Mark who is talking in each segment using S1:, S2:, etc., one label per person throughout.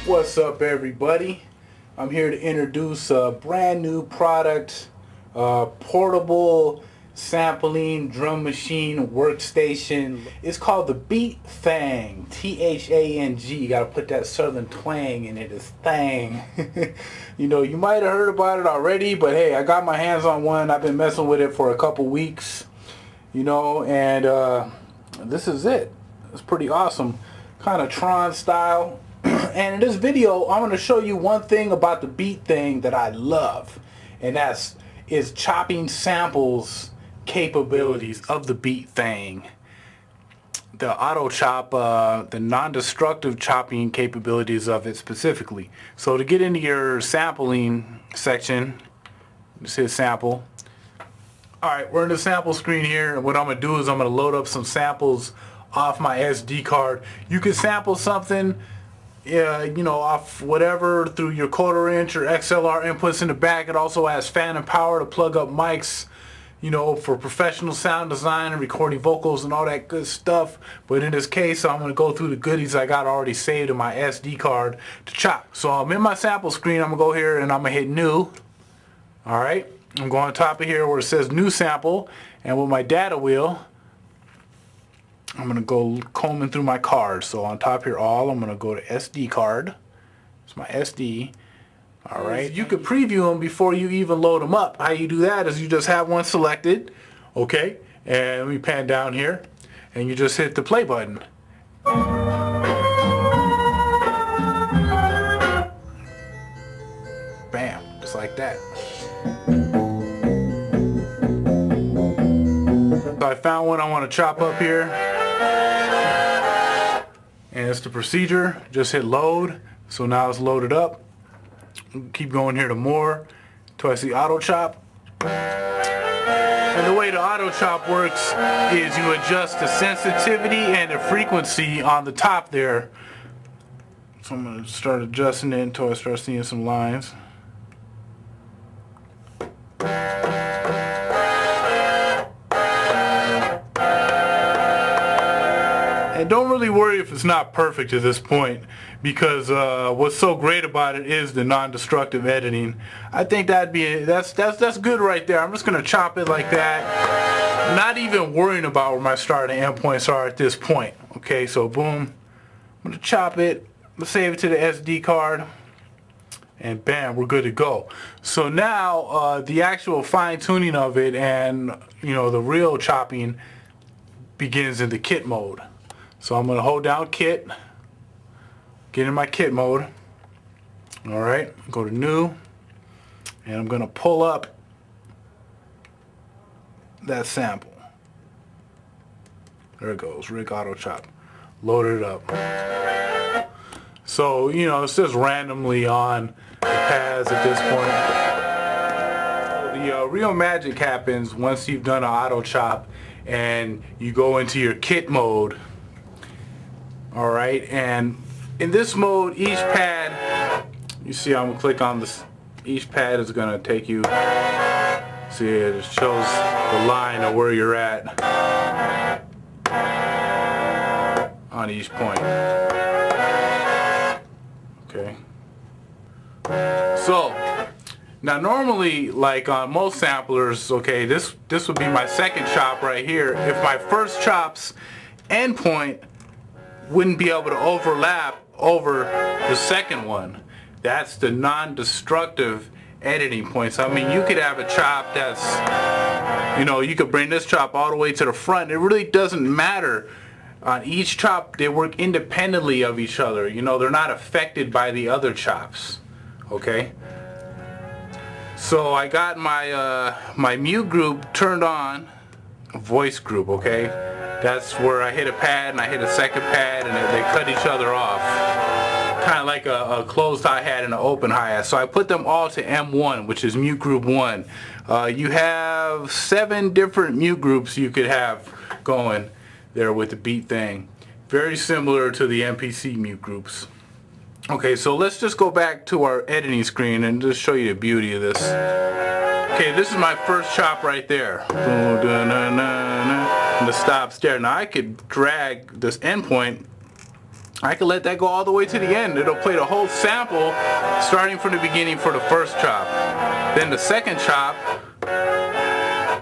S1: What's up, everybody? I'm here to introduce a brand new product, portable sampling drum machine workstation. It's called the Beat Thang, T-H-A-N-G. You gotta put that southern twang in it. It's Thang. You know, you might have heard about it already, but hey, I got my hands on one. I've been messing with it for a couple weeks, you know, and this is it. It's pretty awesome, kind of Tron style. And in this video, I'm going to show you one thing about the Beat Thing that I love, and is chopping samples capabilities of the Beat Thing. The auto chop, the non-destructive chopping capabilities of it specifically. So to get into your sampling section, just hit sample. Alright, we're in the sample screen here, and what I'm going to do is I'm going to load up some samples off my SD card. You can sample something, you know, off whatever through your quarter inch or XLR inputs in the back. It also has fan and power to plug up mics, you know, for professional sound design and recording vocals and all that good stuff. But in this case, I'm going to go through the goodies I got already saved in my SD card to chop. So I'm in my sample screen. I'm going to go here and I'm going to hit new. Alright, I'm going on top of here where it says new sample, and with my data wheel I'm going to go combing through my cards. So on top here all, I'm going to go to SD card. It's my SD. Alright, you could preview them before you even load them up. How you do that is you just have one selected, okay, and let me pan down here, and you just hit the play button. Bam, just like that. So I found one I want to chop up here, and it's the procedure. Just hit load. So now it's loaded up. Keep going here to more until I see auto chop. And the way the auto chop works is you adjust the sensitivity and the frequency on the top there. So I'm going to start adjusting it until I start seeing some lines. And don't really worry if it's not perfect at this point, because what's so great about it is the non-destructive editing. I think that's good right there. I'm just gonna chop it like that, not even worrying about where my start and end points are at this point. Okay, so boom, I'm gonna chop it. Let's save it to the SD card, and bam, we're good to go. So now the actual fine-tuning of it and, you know, the real chopping begins in the kit mode. So I'm going to hold down kit, get in my kit mode. Alright, go to new, and I'm going to pull up that sample. There it goes, rig auto chop. Load it up. So, you know, it's just randomly on the pads at this point. The real magic happens once you've done an auto chop and you go into your kit mode. Alright, and in this mode, each pad, you see I'm going to click on this, each pad is going to take you, see it shows the line of where you're at on each point. Okay. So, now normally, like on most samplers, okay, this would be my second chop right here. If my first chop's endpoint wouldn't be able to overlap over the second one. That's the non-destructive editing points. I mean, you could have a chop that's, you know, you could bring this chop all the way to the front. It really doesn't matter. On each chop, they work independently of each other. You know, they're not affected by the other chops. Okay? So I got my my mute group turned on, voice group, okay? That's where I hit a pad and I hit a second pad and they cut each other off. Kind of like a closed hi-hat and an open hi-hat. So I put them all to M1, which is mute group 1. You have 7 different mute groups you could have going there with the Beat Thing. Very similar to the MPC mute groups. Okay, so let's just go back to our editing screen and just show you the beauty of this. Okay, this is my first chop right there. And the stops there. Now I could drag this endpoint I can let that go all the way to the end. It'll play the whole sample starting from the beginning for the first chop. Then the second chop,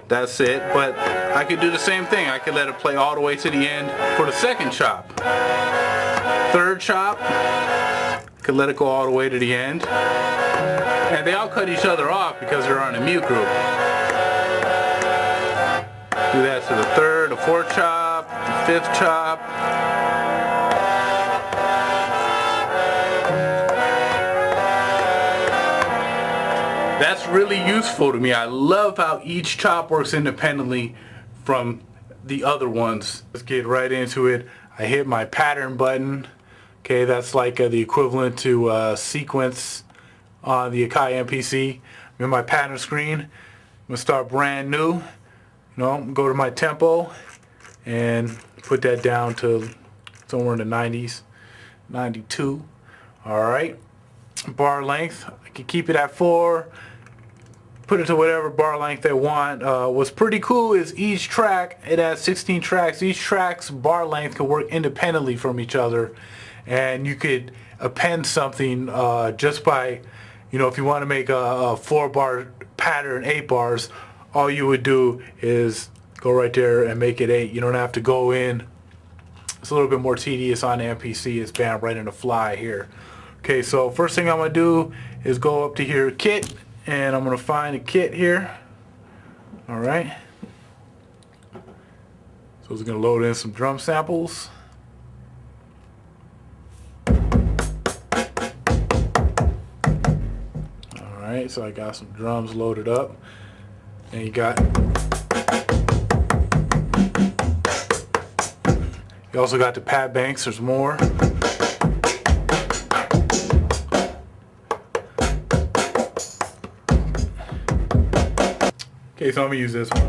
S1: that's it. But I could do the same thing. I could let it play all the way to the end for the second chop. Third chop, could let it go all the way to the end. And they all cut each other off because they're on a mute group. Do that to the third, the fourth chop, the fifth chop. That's really useful to me. I love how each chop works independently from the other ones. Let's get right into it. I hit my pattern button. Okay, that's like the equivalent to sequence on the Akai MPC. I'm in my pattern screen. I'm gonna start brand new. You know, go to my tempo and put that down to somewhere in the 90s, 92. All right. Bar length, I can keep it at 4, put it to whatever bar length they want. What's pretty cool is each track, it has 16 tracks, each track's bar length can work independently from each other, and you could append something just by, you know, if you want to make a 4-bar pattern, 8 bars, all you would do is go right there and make it 8. You don't have to go in. It's a little bit more tedious on the MPC. It's bam, right in the fly here. Okay, so first thing I'm going to do is go up to here, kit, and I'm going to find a kit here. Alright. So it's going to load in some drum samples. Alright, so I got some drums loaded up. And you also got the pad banks, there's more. Okay, so I'm gonna use this one.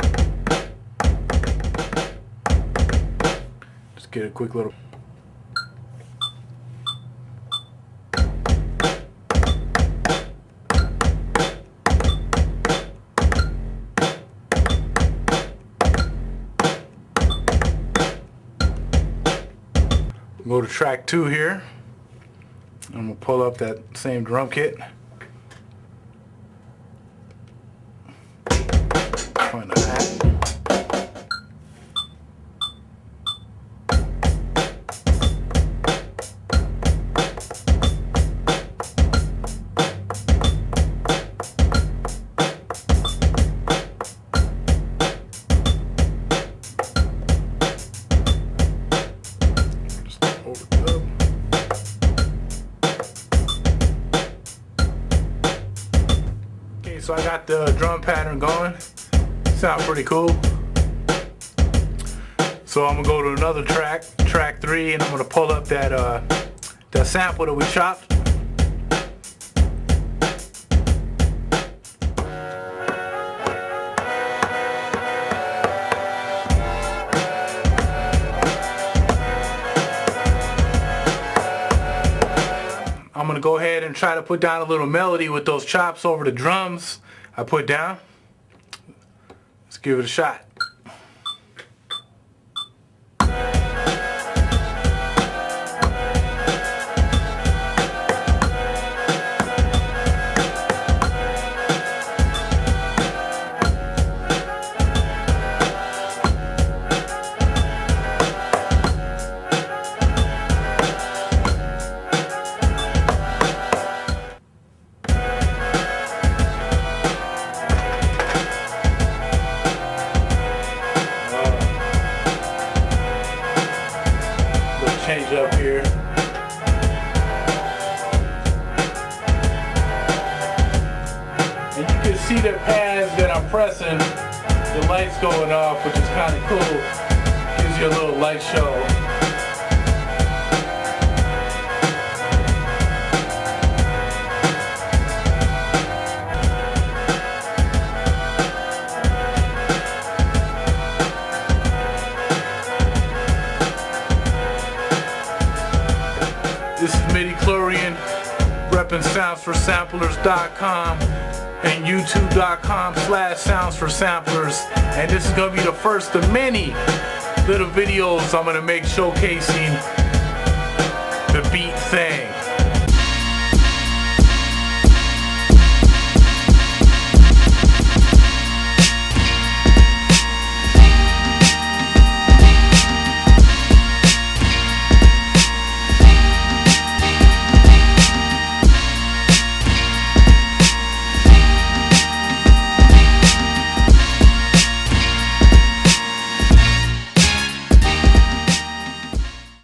S1: Just get a quick little. Go to track 2 here. I'm gonna pull up that same drum kit. Find a hat. Okay, so I got the drum pattern going. Sound pretty cool. So I'm gonna go to another track, track 3, and I'm gonna pull up that that sample that we chopped. I'm gonna go ahead and try to put down a little melody with those chops over the drums I put down. Let's give it a shot. Change up here. And you can see the pads that I'm pressing, the lights going off, which is kind of cool. Gives you a little light show. This is Midichlorian, repping soundsforsamplers.com and youtube.com/soundsforsamplers. And this is going to be the first of many little videos I'm going to make showcasing the Beat Thang.